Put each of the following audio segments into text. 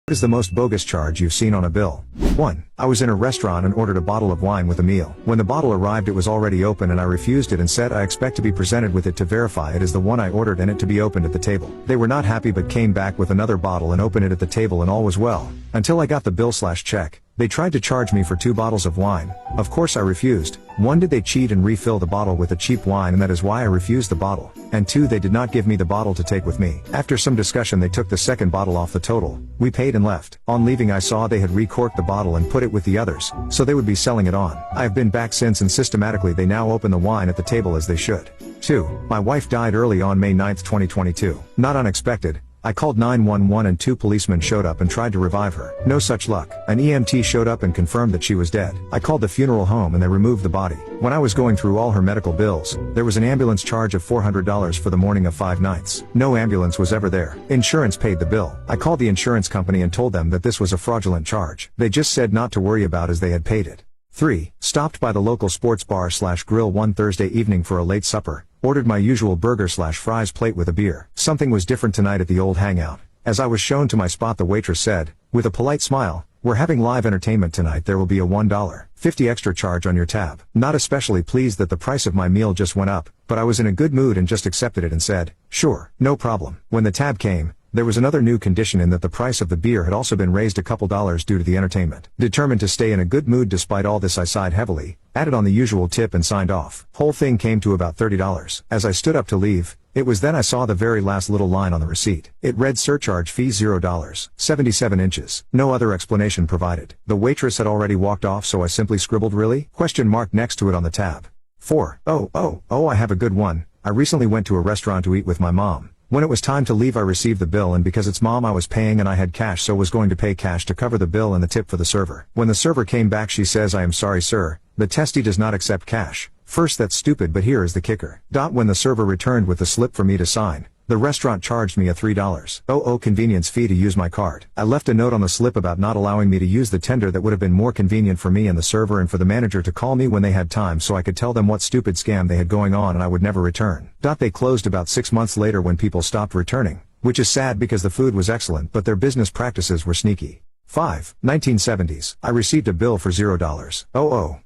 What is the most bogus charge you've seen on a bill? 1. I was in a restaurant and ordered a bottle of wine with a meal. When the bottle arrived, it was already open and I refused it and said I expect to be presented with it to verify it is the one I ordered and it to be opened at the table. They were not happy but came back with another bottle and opened it at the table and all was well. Until I got the bill/check. They tried to charge me for 2 bottles of wine. Of course I refused. 1. Did they cheat and refill the bottle with a cheap wine and that is why I refused the bottle. And 2. They did not give me the bottle to take with me. After some discussion they took the second bottle off the total. We paid and left. On leaving I saw they had recorked the bottle and put it with the others, so they would be selling it on. I have been back since and systematically they now open the wine at the table as they should. 2. My wife died early on May 9, 2022. Not unexpected. I called 911 and 2 policemen showed up and tried to revive her. No such luck. An EMT showed up and confirmed that she was dead. I called the funeral home and they removed the body. When I was going through all her medical bills, there was an ambulance charge of $400 for the morning of 5 nights. No ambulance was ever there. Insurance paid the bill. I called the insurance company and told them that this was a fraudulent charge. They just said not to worry about as they had paid it. 3. Stopped by the local sports bar/grill one Thursday evening for a late supper. Ordered my usual burger/fries plate with a beer. Something was different tonight at the old hangout. As I was shown to my spot, the waitress said, with a polite smile, "We're having live entertainment tonight. There will be a $1.50 extra charge on your tab." Not especially pleased that the price of my meal just went up, but I was in a good mood and just accepted it and said, "Sure, no problem." When the tab came, there was another new condition in that the price of the beer had also been raised a couple dollars due to the entertainment. Determined to stay in a good mood despite all this, I sighed heavily, added on the usual tip and signed off. Whole thing came to about $30. As I stood up to leave, it was then I saw the very last little line on the receipt. It read surcharge fee $0, 77 inches. No other explanation provided. The waitress had already walked off, so I simply scribbled "really?" question mark next to it on the tab. 4. Oh, I have a good one. I recently went to a restaurant to eat with my mom. When it was time to leave I received the bill and because it's mom I was paying and I had cash so was going to pay cash to cover the bill and the tip for the server. When the server came back she says, "I am sorry sir, the testy does not accept cash." First, that's stupid, but here is the kicker. When the server returned with the slip for me to sign, the restaurant charged me a $3 convenience fee to use my card. I left a note on the slip about not allowing me to use the tender that would have been more convenient for me and the server and for the manager to call me when they had time so I could tell them what stupid scam they had going on and I would never return. They closed about 6 months later when people stopped returning, which is sad because the food was excellent but their business practices were sneaky. 5. 1970s. I received a bill for $0.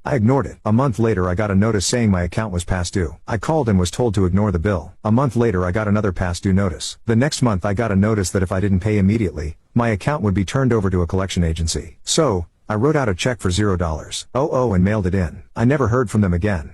I ignored it. A month later I got a notice saying my account was past due. I called and was told to ignore the bill. A month later I got another past due notice. The next month I got a notice that if I didn't pay immediately, my account would be turned over to a collection agency. So, I wrote out a check for $0 and mailed it in. I never heard from them again.